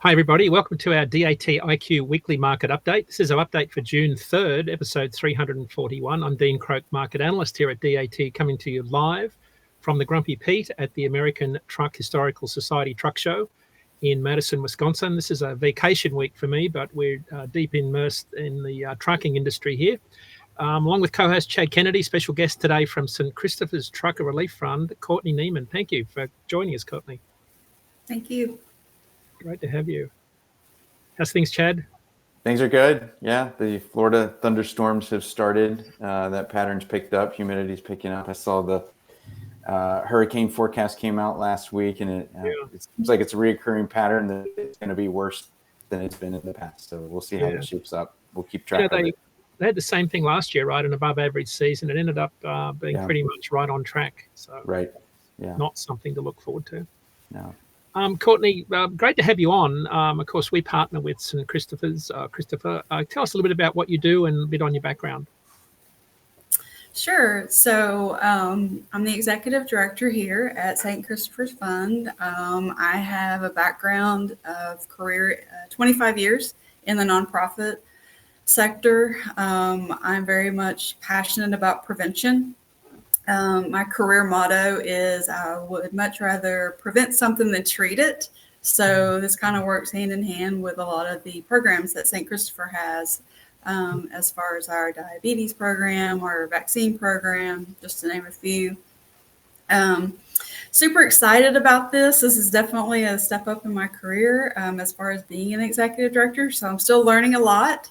Hi, everybody. Welcome to our DAT IQ weekly market update. This is our update for June 3rd, episode 341. I'm Dean Croak, market analyst here at DAT, coming to you live from the Grumpy Pete at the American Truck Historical Society Truck Show in Madison, Wisconsin. This is a vacation week for me, but we're deep immersed in the trucking industry here. Along with co-host Chad Kennedy, special guest today from St. Christopher's Trucker Relief Fund, Courtney Niemann. Thank you for joining us, Courtney. Thank you. Great to have you. How's things, Chad? Things are good. Yeah, the Florida thunderstorms have started. That pattern's picked up. Humidity's picking up. I saw the hurricane forecast came out last week, and it seems like it's a reoccurring pattern that it's going to be worse than it's been in the past. So we'll see how it shapes up. We'll keep track of it. They had the same thing last year, right? An above average season. It ended up being pretty much right on track. So not something to look forward to. No. Courtney, great to have you on. Of course, we partner with St. Christopher's. Christopher, tell us a little bit about what you do and a bit on your background. Sure. So I'm the executive director here at St. Christopher's Fund. I have a background of career 25 years in the nonprofit sector. I'm very much passionate about prevention. My career motto is I would much rather prevent something than treat it. So this kind of works hand in hand with a lot of the programs that St. Christopher has, as far as our diabetes program, our vaccine program, just to name a few. Super excited about this. This is definitely a step up in my career as far as being an executive director. So I'm still learning a lot.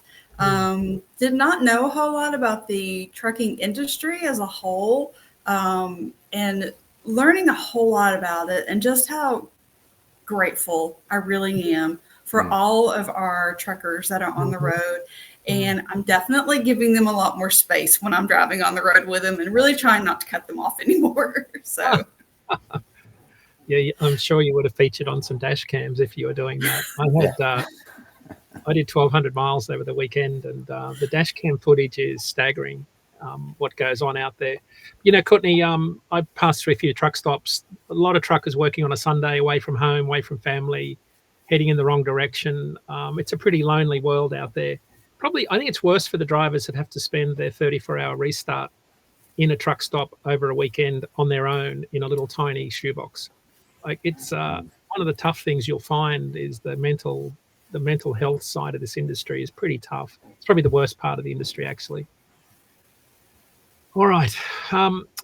Did not know a whole lot about the trucking industry as a whole, and learning a whole lot about it, and just how grateful I really am for all of our truckers that are on the road. And I'm definitely giving them a lot more space when I'm driving on the road with them, and really trying not to cut them off anymore. So yeah, I'm sure you would have featured on some dash cams if you were doing that. I did 1,200 miles over the weekend, and the dash cam footage is staggering, what goes on out there. You know, Courtney, I passed through a few truck stops. A lot of truckers working on a Sunday, away from home, away from family, heading in the wrong direction. It's a pretty lonely world out there. Probably, I think it's worse for the drivers that have to spend their 34-hour restart in a truck stop over a weekend on their own in a little tiny shoebox. Like, it's one of the tough things you'll find is the mental health side of this industry is pretty tough. It's probably the worst part of the industry, actually. All right.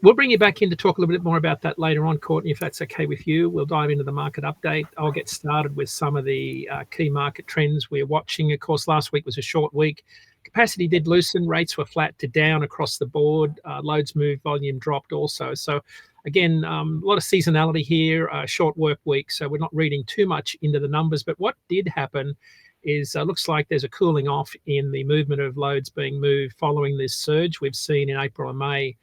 We'll bring you back in to talk a little bit more about that later on, Courtney, if that's okay with you. We'll dive into the market update. I'll get started with some of the key market trends we're watching. Of course, last week was a short week. Capacity did loosen. Rates were flat to down across the board. Loads moved, volume dropped also. So again, a lot of seasonality here, short work week, so we're not reading too much into the numbers. But what did happen is looks like there's a cooling off in the movement of loads being moved following this surge we've seen in April and May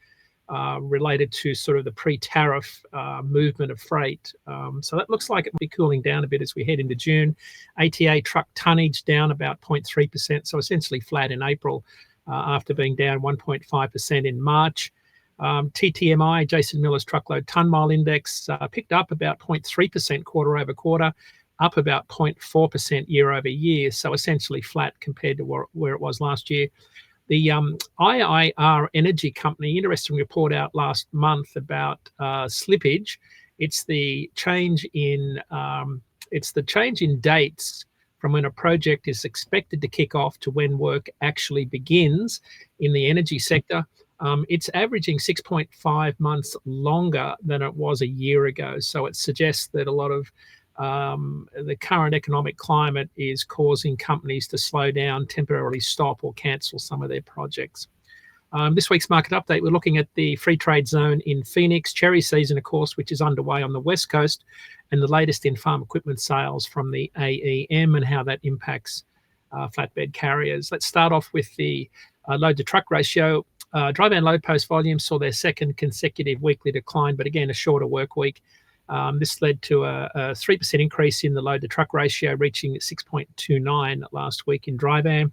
related to sort of the pre-tariff movement of freight. So that looks like it will be cooling down a bit as we head into June. ATA truck tonnage down about 0.3%, so essentially flat in April after being down 1.5% in March. TTMI, Jason Miller's truckload ton mile index, picked up about 0.3% quarter over quarter, up about 0.4% year over year, so essentially flat compared to where it was last year. The IIR Energy Company, interesting report out last month about slippage. It's the change in dates from when a project is expected to kick off to when work actually begins in the energy sector. It's averaging 6.5 months longer than it was a year ago. So it suggests that a lot of the current economic climate is causing companies to slow down, temporarily stop or cancel some of their projects. This week's market update, we're looking at the free trade zone in Phoenix, cherry season, of course, which is underway on the West Coast, and the latest in farm equipment sales from the AEM and how that impacts flatbed carriers. Let's start off with the load to truck ratio. Dry van load post volume saw their second consecutive weekly decline, but again, a shorter work week. This led to a 3% increase in the load to truck ratio, reaching 6.29 last week in dry van.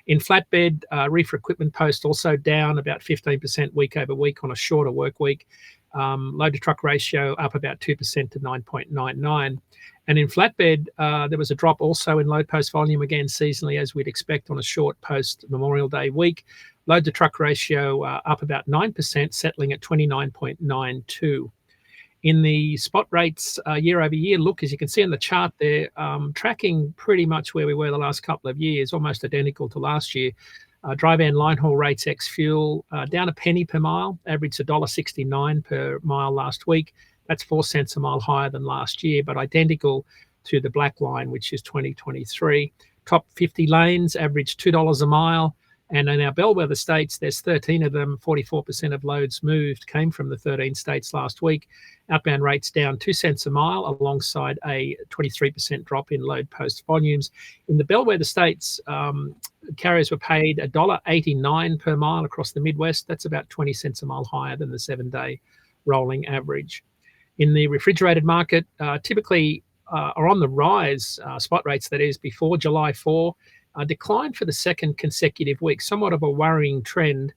In flatbed, reefer equipment post also down about 15% week over week on a shorter work week. Load to truck ratio up about 2% to 9.99. And in flatbed, there was a drop also in load post volume, again, seasonally, as we'd expect on a short post Memorial Day week. Load to truck ratio up about 9%, settling at 29.92. In the spot rates year over year, look, as you can see on the chart there, tracking pretty much where we were the last couple of years, almost identical to last year. Dry van line haul rates ex fuel down a penny per mile, averaged $1.69 per mile last week. That's 4 cents a mile higher than last year, but identical to the black line, which is 2023. Top 50 lanes averaged $2 a mile. And in our bellwether states, there's 13 of them. 44% of loads moved came from the 13 states last week. Outbound rates down 2 cents a mile, alongside a 23% drop in load post volumes. In the bellwether states, carriers were paid $1.89 per mile across the Midwest. That's about 20 cents a mile higher than the 7-day rolling average. In the refrigerated market, typically are on the rise, spot rates that is, before July 4, declined for the second consecutive week, somewhat of a worrying trend.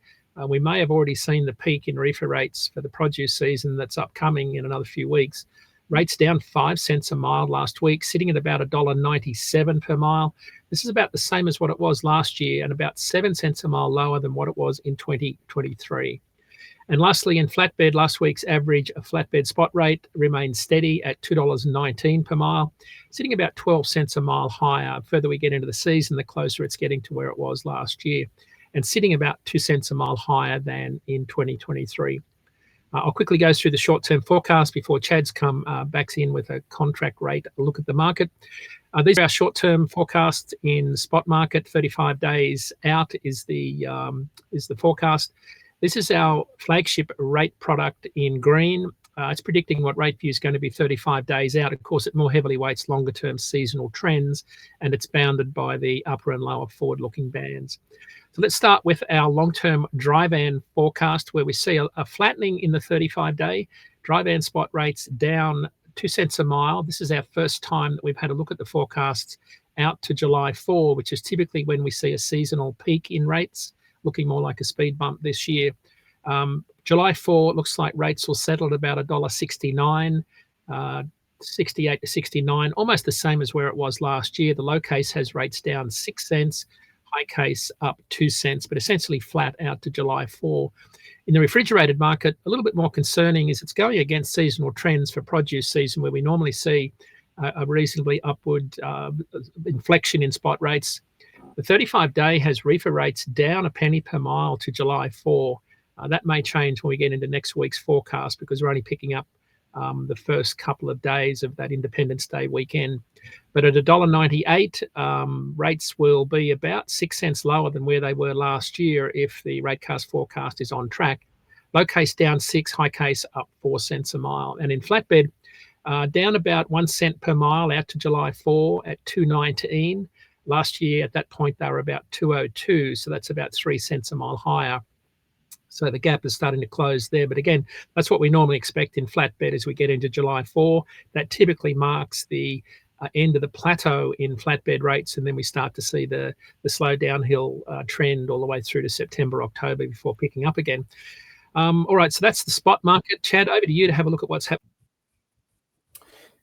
We may have already seen the peak in reefer rates for the produce season that's upcoming in another few weeks. Rates down 5 cents a mile last week, sitting at about $1.97 per mile. This is about the same as what it was last year and about 7 cents a mile lower than what it was in 2023. And lastly, in flatbed, last week's average flatbed spot rate remained steady at $2.19 per mile, sitting about 12 cents a mile higher. The further we get into the season, the closer it's getting to where it was last year, and sitting about 2 cents a mile higher than in 2023. I'll quickly go through the short-term forecast before Chad's backs in with a contract rate look at the market. These are our short-term forecasts in the spot market. 35 days out is the forecast. This is our flagship rate product in green. It's predicting what rate view is going to be 35 days out. Of course, it more heavily weights longer-term seasonal trends, and it's bounded by the upper and lower forward-looking bands. So let's start with our long-term dry van forecast, where we see a flattening in the 35-day. Dry van spot rates down 2 cents a mile. This is our first time that we've had a look at the forecasts out to July 4, which is typically when we see a seasonal peak in rates, looking more like a speed bump this year. July 4 looks like rates will settle at about $1.69, 68 to 69, almost the same as where it was last year. The low case has rates down 6 cents, high case up 2 cents, but essentially flat out to July 4. In the refrigerated market, a little bit more concerning is it's going against seasonal trends for produce season, where we normally see a reasonably upward inflection in spot rates. The 35-day has reefer rates down a penny per mile to July 4. That may change when we get into next week's forecast, because we're only picking up the first couple of days of that Independence Day weekend. But at $1.98, rates will be about 6 cents lower than where they were last year if the ratecast forecast is on track. Low case down 6, high case up 4 cents a mile. And in flatbed, down about 1 cent per mile out to July 4 at $2.19. Last year, at that point, they were about $2.02, so that's about 3 cents a mile higher. So the gap is starting to close there. But again, that's what we normally expect in flatbed as we get into July 4. That typically marks the end of the plateau in flatbed rates, and then we start to see the slow downhill trend all the way through to September, October before picking up again. All right, so that's the spot market. Chad, over to you to have a look at what's happening.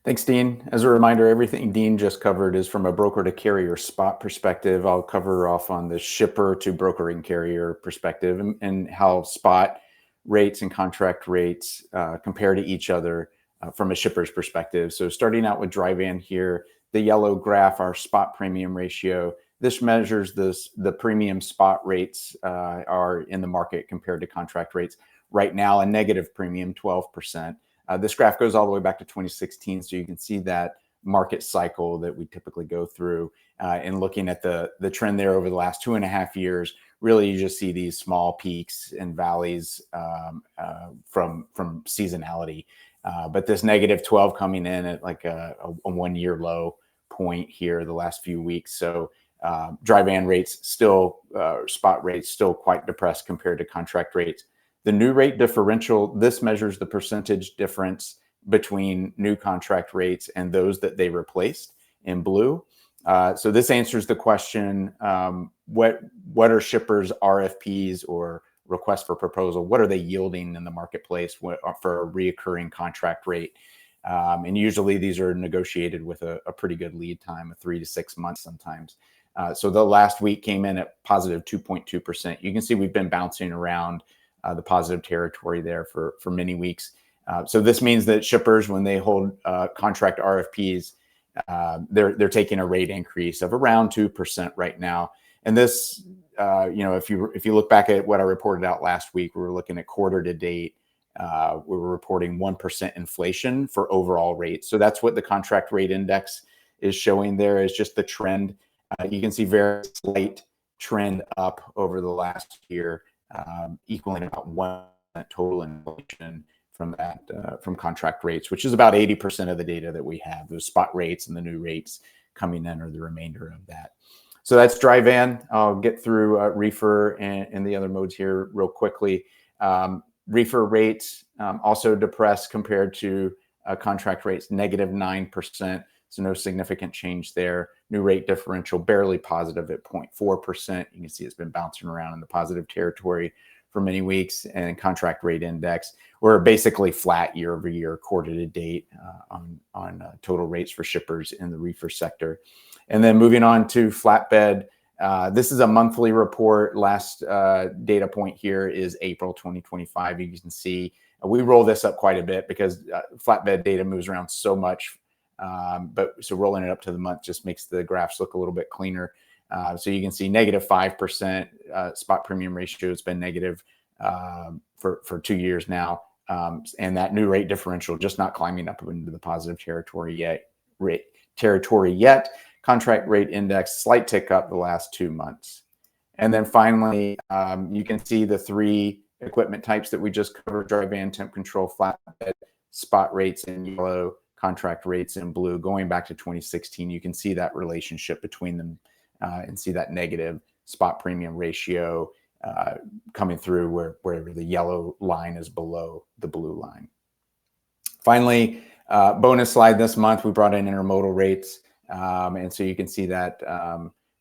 Thanks, Dean. As a reminder, everything Dean just covered is from a broker to carrier spot perspective. I'll cover off on the shipper to brokering carrier perspective and how spot rates and contract rates compare to each other from a shipper's perspective. So starting out with dry van here, the yellow graph, our spot premium ratio. This measures the premium spot rates are in the market compared to contract rates. Right now, a negative premium, 12%. This graph goes all the way back to 2016, so you can see that market cycle that we typically go through. And looking at the trend there over the last 2.5 years, really you just see these small peaks and valleys from seasonality. But this negative 12 coming in at like a 1-year low point here the last few weeks. So dry van rates still, spot rates still quite depressed compared to contract rates. The new rate differential, this measures the percentage difference between new contract rates and those that they replaced in blue. So this answers the question, what are shippers' RFPs or requests for proposal? What are they yielding in the marketplace for a reoccurring contract rate? And usually these are negotiated with a pretty good lead time of 3 to 6 months sometimes. So the last week came in at positive 2.2%. You can see we've been bouncing around the positive territory there for many weeks. So this means that shippers, when they hold contract RFPs, they're taking a rate increase of around 2% right now. And this, if you look back at what I reported out last week, we were looking at quarter to date. We were reporting 1% inflation for overall rates. So that's what the contract rate index is showing there, is just the trend. You can see very slight trend up over the last year, equaling about 1% total inflation from contract rates, which is about 80% of the data that we have. Those spot rates and the new rates coming in are the remainder of that. So that's dry van. I'll get through reefer and the other modes here real quickly. Reefer rates also depressed compared to contract rates, negative 9%. So no significant change there. New rate differential barely positive at 0.4%. You can see it's been bouncing around in the positive territory for many weeks. And contract rate index, we're basically flat year over year, quarter to date on total rates for shippers in the reefer sector. And then moving on to flatbed. This is a monthly report. Last data point here is April 2025. You can see we roll this up quite a bit because flatbed data moves around so much. So rolling it up to the month just makes the graphs look a little bit cleaner. So you can see negative 5% spot premium ratio has been negative for 2 years now. And that new rate differential just not climbing up into the positive territory yet. Contract rate index, slight tick up the last 2 months. And then finally, you can see the 3 equipment types that we just covered: dry van, temp control, flatbed, spot rates in yellow, contract rates in blue. Going back to 2016, you can see that relationship between them and see that negative spot premium ratio coming through where the yellow line is below the blue line. Finally, bonus slide this month, we brought in intermodal rates. And so you can see that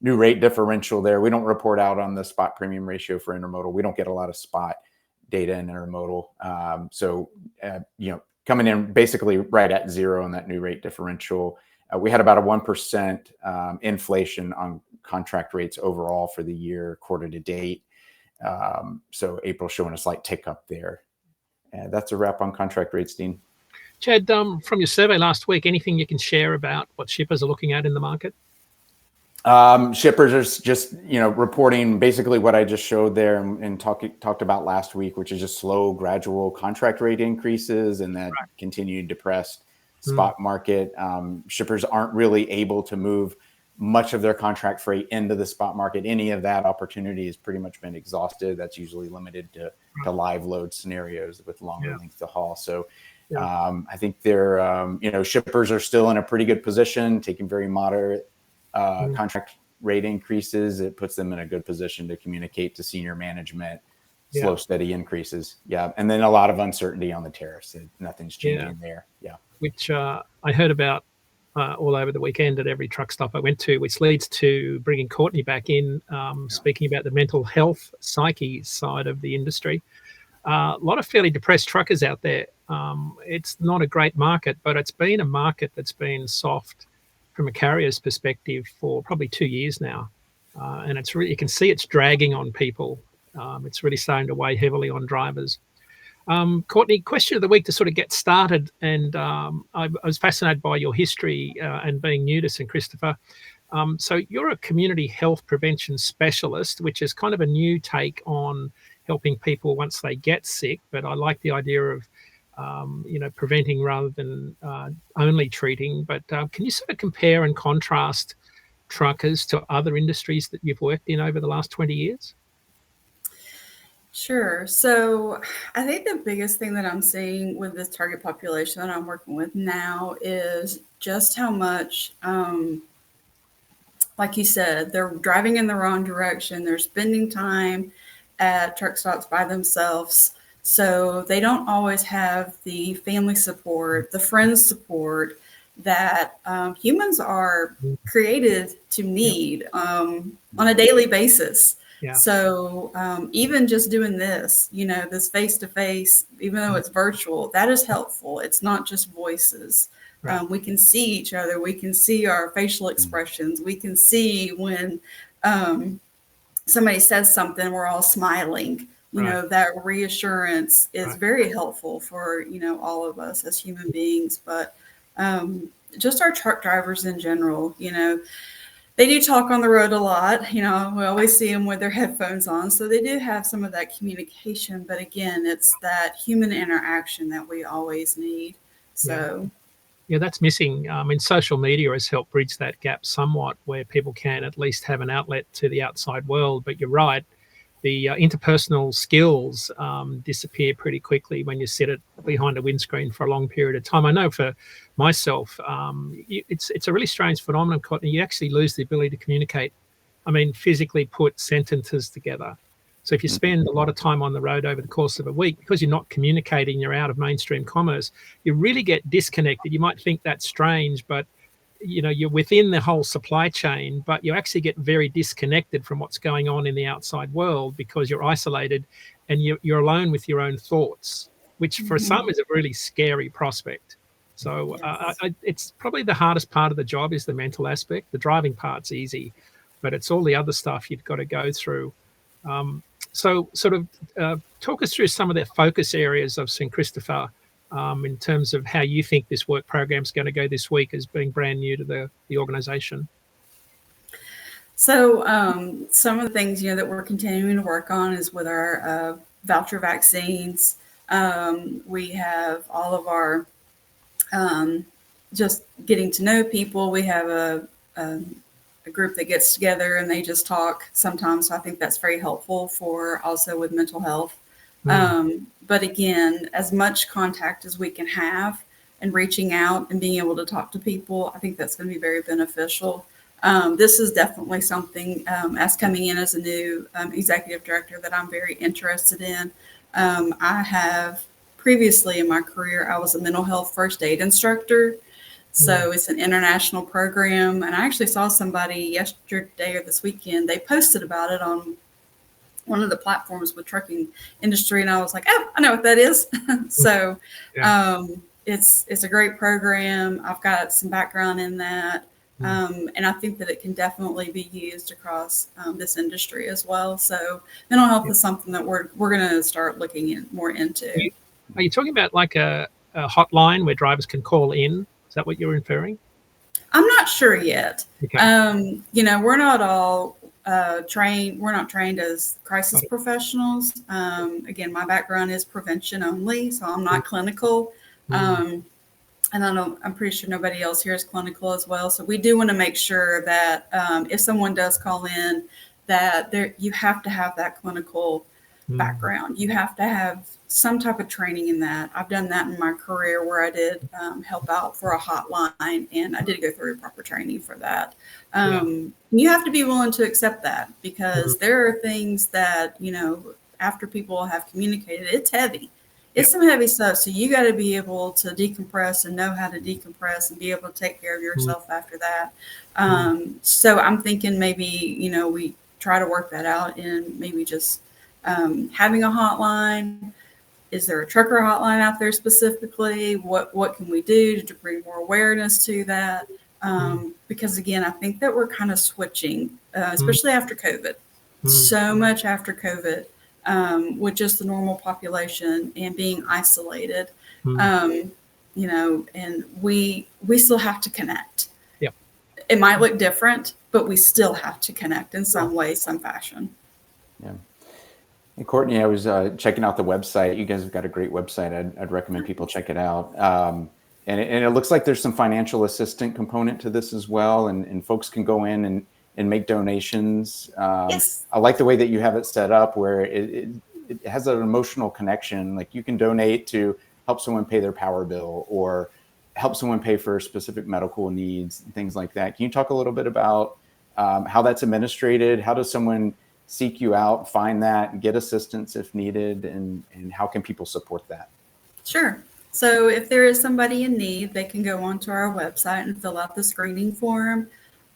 new rate differential there. We don't report out on the spot premium ratio for intermodal. We don't get a lot of spot data in intermodal. Coming in basically right at zero on that new rate differential. We had about a 1% inflation on contract rates overall for the year, quarter to date. So April showing a slight tick up there. And that's a wrap on contract rates, Dean. Chad, from your survey last week, anything you can share about what shippers are looking at in the market? Shippers are just, reporting basically what I just showed there and talked about last week, which is just slow, gradual contract rate increases and that continued depressed spot market. Shippers aren't really able to move much of their contract freight into the spot market. Any of that opportunity has pretty much been exhausted. That's usually limited to live load scenarios with longer length to haul. So I think they're, shippers are still in a pretty good position, taking very moderate contract rate increases. It puts them in a good position to communicate to senior management, slow, steady increases. And then a lot of uncertainty on the tariffs. Nothing's changing there. Which I heard about all over the weekend at every truck stop I went to, which leads to bringing Courtney back in, speaking about the mental health, psyche side of the industry. A lot of fairly depressed truckers out there. It's not a great market, but it's been a market that's been soft from a carrier's perspective for probably 2 years now. And it's really, you can see it's dragging on people. It's really starting to weigh heavily on drivers. Courtney, question of the week to sort of get started. And I was fascinated by your history and being new to St. Christopher. So you're a community health prevention specialist, which is kind of a new take on helping people once they get sick. But I like the idea of, preventing rather than only treating. But can you sort of compare and contrast truckers to other industries that you've worked in over the last 20 years? Sure. So I think the biggest thing that I'm seeing with this target population that I'm working with now is just how much, like you said, they're driving in the wrong direction. They're spending time at truck stops by themselves. So they don't always have the family support, the friends support that humans are created to need on a daily basis. Yeah. So even just doing this, this face-to-face, even though it's virtual, that is helpful. It's not just voices. Right. We can see each other. We can see our facial expressions. We can see when somebody says something, we're all smiling. Right. That reassurance is Right. very helpful for, all of us as human beings, but just our truck drivers in general, they do talk on the road a lot. We always see them with their headphones on. So they do have some of that communication. But again, it's that human interaction that we always need. So yeah, that's missing. I mean, social media has helped bridge that gap somewhat, where people can at least have an outlet to the outside world. But you're right, the interpersonal skills disappear pretty quickly when you sit behind a windscreen for a long period of time. I know for myself, it's a really strange phenomenon, Courtney. You actually lose the ability to communicate. I mean, physically put sentences together. So if you spend a lot of time on the road over the course of a week, because you're not communicating, you're out of mainstream commerce, you really get disconnected. You might think that's strange, but you're within the whole supply chain, but you actually get very disconnected from what's going on in the outside world because you're isolated and you're alone with your own thoughts, which for some is a really scary prospect. So yes. it's probably the hardest part of the job is the mental aspect. The driving part's easy, but it's all the other stuff you've got to go through. So sort of talk us through some of the focus areas of St. Christopher in terms of how you think this work program is going to go this week as being brand new to the organization. So some of the things, that we're continuing to work on is with our voucher vaccines. We have all of our just getting to know people. We have a group that gets together and they just talk sometimes. So I think that's very helpful for also with mental health. But again, as much contact as we can have and reaching out and being able to talk to people, I think that's going to be very beneficial. This is definitely something as coming in as a new executive director that I'm very interested in. I have previously in my career, I was a mental health first aid instructor. So it's an international program. And I actually saw somebody yesterday or this weekend, they posted about it on one of the platforms with trucking industry. And I was like, oh, I know what that is. So it's a great program. I've got some background in that. And I think that it can definitely be used across this industry as well. So mental health is something that we're going to start looking more into. Are you talking about like a hotline where drivers can call in? Is that what you're inferring? I'm not sure yet. Okay. We're not all trained. We're not trained as crisis professionals. Again, my background is prevention only, so I'm not clinical. And I'm pretty sure nobody else here is clinical as well. So we do want to make sure that if someone does call in, that you have to have that clinical background. You have to have some type of training in that. I've done that in my career where I did help out for a hotline, and I did go through proper training for that. You have to be willing to accept that because there are things that, after people have communicated, it's heavy. It's some heavy stuff. So you got to be able to decompress and know how to decompress and be able to take care of yourself after that. So I'm thinking maybe, we try to work that out in maybe just having a hotline. Is there a trucker hotline out there specifically? What can we do to bring more awareness to that? Because again, I think that we're kind of switching, especially after COVID. So much after COVID, with just the normal population and being isolated, and we still have to connect. Yep. It might look different, but we still have to connect in some way, some fashion. Yeah. Hey, Courtney, I was checking out the website. You guys have got a great website. I'd recommend people check it out. And it looks like there's some financial assistance component to this as well. And folks can go in and make donations. Yes. I like the way that you have it set up where it has an emotional connection. Like you can donate to help someone pay their power bill or help someone pay for specific medical needs, and things like that. Can you talk a little bit about how that's administrated? How does someone seek you out, find that, get assistance if needed, and how can people support that? Sure. So if there is somebody in need, they can go onto our website and fill out the screening form.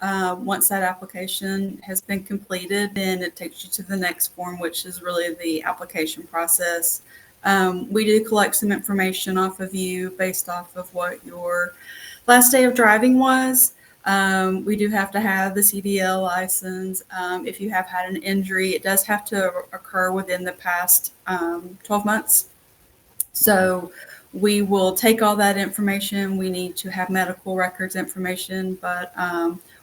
Once that application has been completed, then it takes you to the next form, which is really the application process. We do collect some information off of you based off of what your last day of driving was. We do have to have the CDL license. If you have had an injury, it does have to occur within the past 12 months. So we will take all that information. We need to have medical records information, but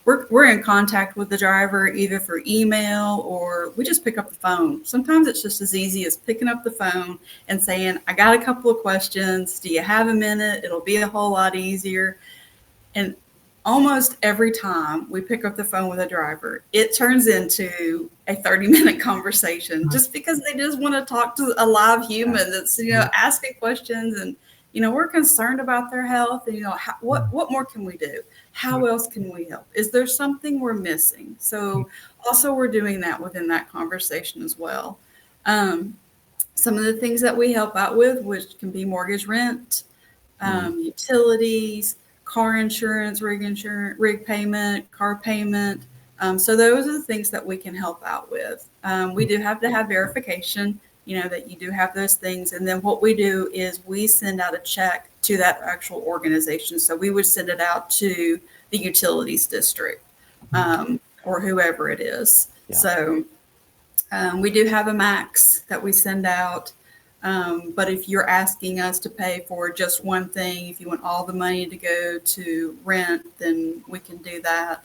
we're in contact with the driver either through email or we just pick up the phone. Sometimes it's just as easy as picking up the phone and saying, I got a couple of questions. Do you have a minute? It'll be a whole lot easier. And almost every time we pick up the phone with a driver, it turns into a 30-minute conversation just because they just want to talk to a live human that's, asking questions. And, we're concerned about their health. And, what more can we do? How else can we help? Is there something we're missing? So also we're doing that within that conversation as well. Some of the things that we help out with, which can be mortgage rent, utilities, car insurance, rig payment, car payment. So those are the things that we can help out with. We do have to have verification, that you do have those things. And then what we do is we send out a check to that actual organization. So we would send it out to the utilities district or whoever it is. Yeah. So we do have a max that we send out. But if you're asking us to pay for just one thing, if you want all the money to go to rent, then we can do that.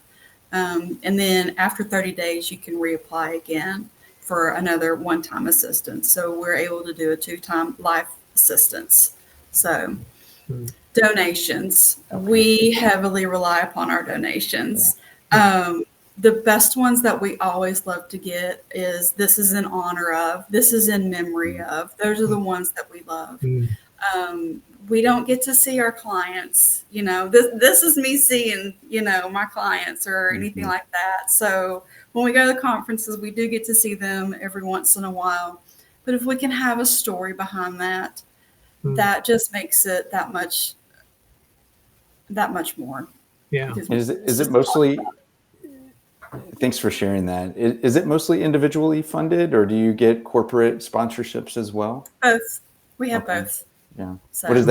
And then after 30 days, you can reapply again for another one-time assistance. So we're able to do a 2-time life assistance. So donations, we heavily rely upon our donations. The best ones that we always love to get is this is in honor of, this is in memory of. Those are the ones that we love. We don't get to see our clients, this is me seeing, my clients or anything like that. So when we go to the conferences, we do get to see them every once in a while. But if we can have a story behind that, that just makes it that much more. Yeah. Is it mostly... Thanks for sharing that. Is it mostly individually funded or do you get corporate sponsorships as well? Both. We have both. Yeah. So, what is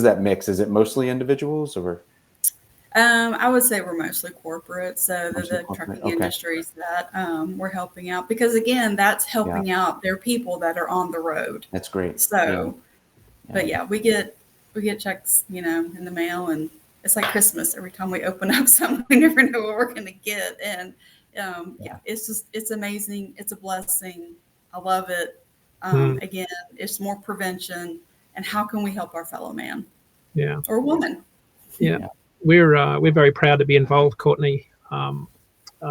that mix? Is it mostly individuals or? I would say we're mostly corporate. So the trucking industries that we're helping out because again, that's helping out their people that are on the road. That's great. So, but we get checks, in the mail and it's like Christmas. Every time we open up something, we never know what we're going to get. And it's amazing. It's a blessing. I love it. Again, it's more prevention. And how can we help our fellow man? Yeah. Or woman? Yeah. We're very proud to be involved, Courtney. I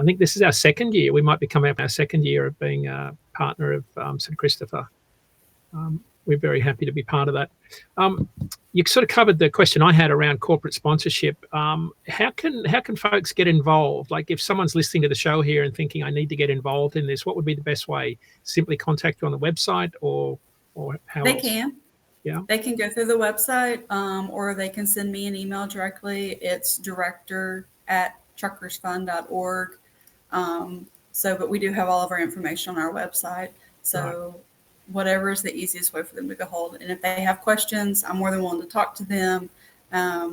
think this is our second year. We might be coming up our second year of being a partner of St. Christopher. We're very happy to be part of that. You sort of covered the question I had around corporate sponsorship. How can folks get involved? Like if someone's listening to the show here and thinking I need to get involved in this, what would be the best way? Simply contact you on the website or how they else? Can. Yeah. They can go through the website or they can send me an email directly. It's director@truckersfund.org. But we do have all of our information on our website. So whatever is the easiest way for them to get hold. And if they have questions, I'm more than willing to talk to them.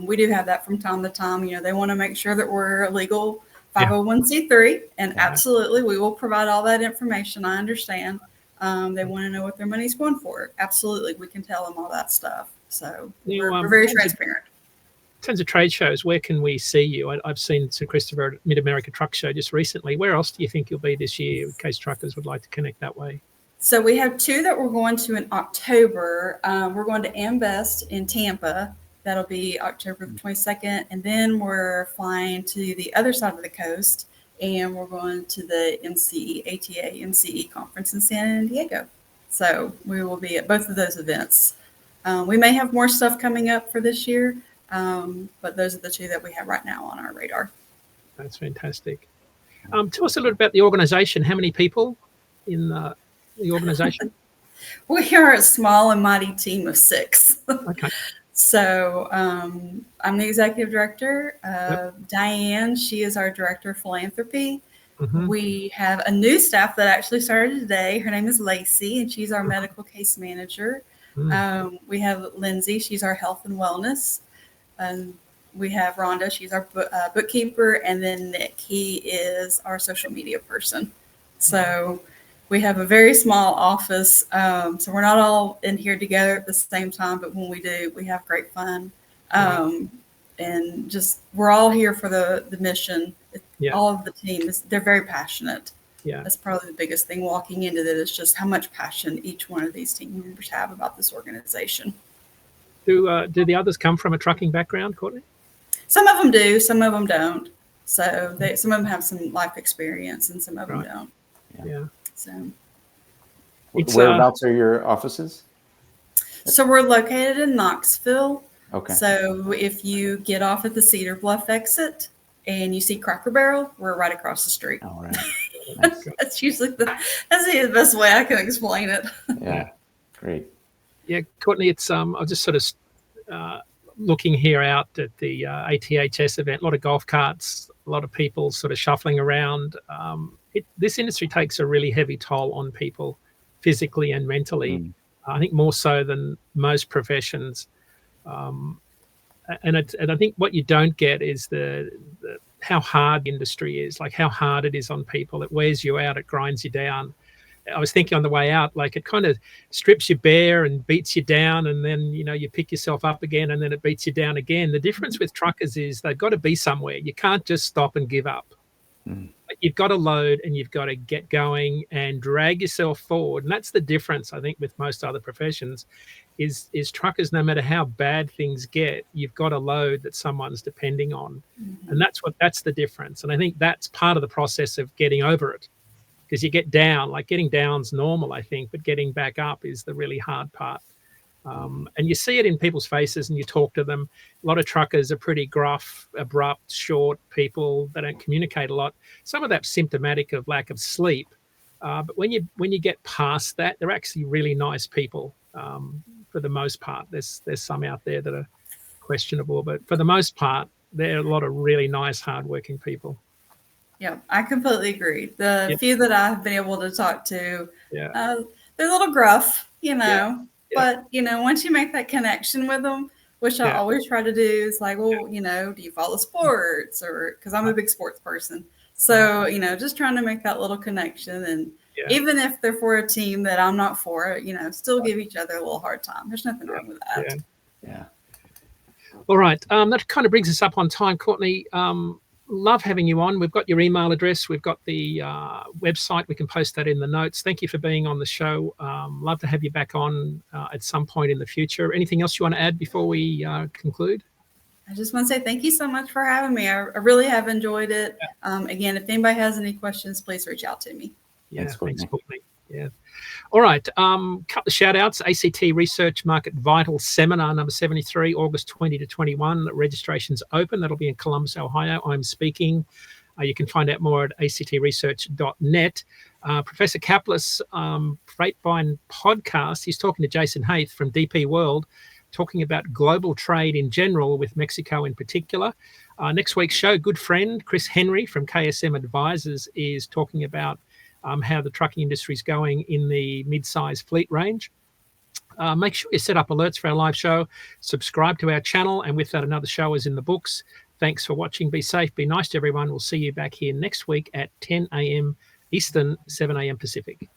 We do have that from time to time. They want to make sure that we're a legal 501c3 and absolutely we will provide all that information. I understand. They want to know what their money's going for. Absolutely. We can tell them all that stuff. So we're very transparent. In terms of trade shows, where can we see you? I've seen St. Christopher at Mid-America Truck Show just recently. Where else do you think you'll be this year in case truckers would like to connect that way? So we have 2 that we're going to in October. We're going to AM EST in Tampa. That'll be October the 22nd. And then we're flying to the other side of the coast and we're going to the ATA MCE conference in San Diego. So we will be at both of those events. We may have more stuff coming up for this year, but those are the 2 that we have right now on our radar. That's fantastic. Tell us a little about the organization. How many people in the organization? We are a small and mighty team of 6. Okay. So I'm the executive director. Diane, she is our director of philanthropy. Mm-hmm. We have a new staff that actually started today. Her name is Lacey, and she's our medical case manager. We have Lindsay, she's our health and wellness. And we have Rhonda, she's our bookkeeper. And then Nick, he is our social media person. So we have a very small office. So we're not all in here together at the same time, but when we do, we have great fun. And just, we're all here for the mission. All of the team, they're very passionate. That's probably the biggest thing walking into that, is just how much passion each one of these team members have about this organization. Do the others come from a trucking background, Courtney? Some of them do, some of them don't. So some of them have some life experience, and some of them don't. Yeah. So whereabouts are your offices? So we're located in Knoxville. Okay. So if you get off at the Cedar Bluff exit and you see Cracker Barrel, we're right across the street. All right. Nice. That's usually the best way I can explain it. Yeah. Great. Yeah, Courtney, it's I was just sort of looking here out at the ATHS event. A lot of golf carts, a lot of people sort of shuffling around. This industry takes a really heavy toll on people, physically and mentally. I think more so than most professions. And I think what you don't get is the how hard the industry is, like how hard it is on people. It wears you out. It grinds you down. I was thinking on the way out, like it kind of strips you bare and beats you down, and then you pick yourself up again, and then it beats you down again. The difference with truckers is they've got to be somewhere. You can't just stop and give up. You've got to load, and you've got to get going and drag yourself forward. And that's the difference, I think, with most other professions. Is truckers, no matter how bad things get, you've got a load that someone's depending on, and that's the difference. And I think that's part of the process of getting over it. Because you get down, like getting down's normal, I think, but getting back up is the really hard part. And you see it in people's faces, and you talk to them. A lot of truckers are pretty gruff, abrupt, short people. They don't communicate a lot. Some of that's symptomatic of lack of sleep. But when you get past that, they're actually really nice people for the most part. There's some out there that are questionable, but for the most part, there are a lot of really nice, hardworking people. Yeah, I completely agree. The few that I've been able to talk to, they're a little gruff, but once you make that connection with them, which I always try to do, is like, well, do you follow sports? Or because I'm a big sports person, so just trying to make that little connection, and even if they're for a team that I'm not for, still give each other a little hard time. There's nothing wrong with that. Yeah. All right, that kind of brings us up on time, Courtney. Love having you on. We've got your email address. We've got the website. We can post that in the notes. Thank you for being on the show. Love to have you back on at some point in the future. Anything else you want to add before we conclude? I just want to say thank you so much for having me. I really have enjoyed it. Again, if anybody has any questions, please reach out to me. Thanks, Courtney. Yeah. All right. Couple of shout outs. ACT Research Market Vital Seminar number 73, August 20 to 21. Registration's open. That'll be in Columbus, Ohio. I'm speaking. You can find out more at actresearch.net. Professor Kaplis, Freightvine podcast, he's talking to Jason Haith from DP World, talking about global trade in general with Mexico in particular. Next week's show, good friend Chris Henry from KSM Advisors is talking about how the trucking industry is going in the mid-size fleet range. Make sure you set up alerts for our live show, subscribe to our channel, and with that, another show is in the books. Thanks for watching. Be safe. Be nice to everyone. We'll see you back here next week at 10 a.m. Eastern, 7 a.m. Pacific.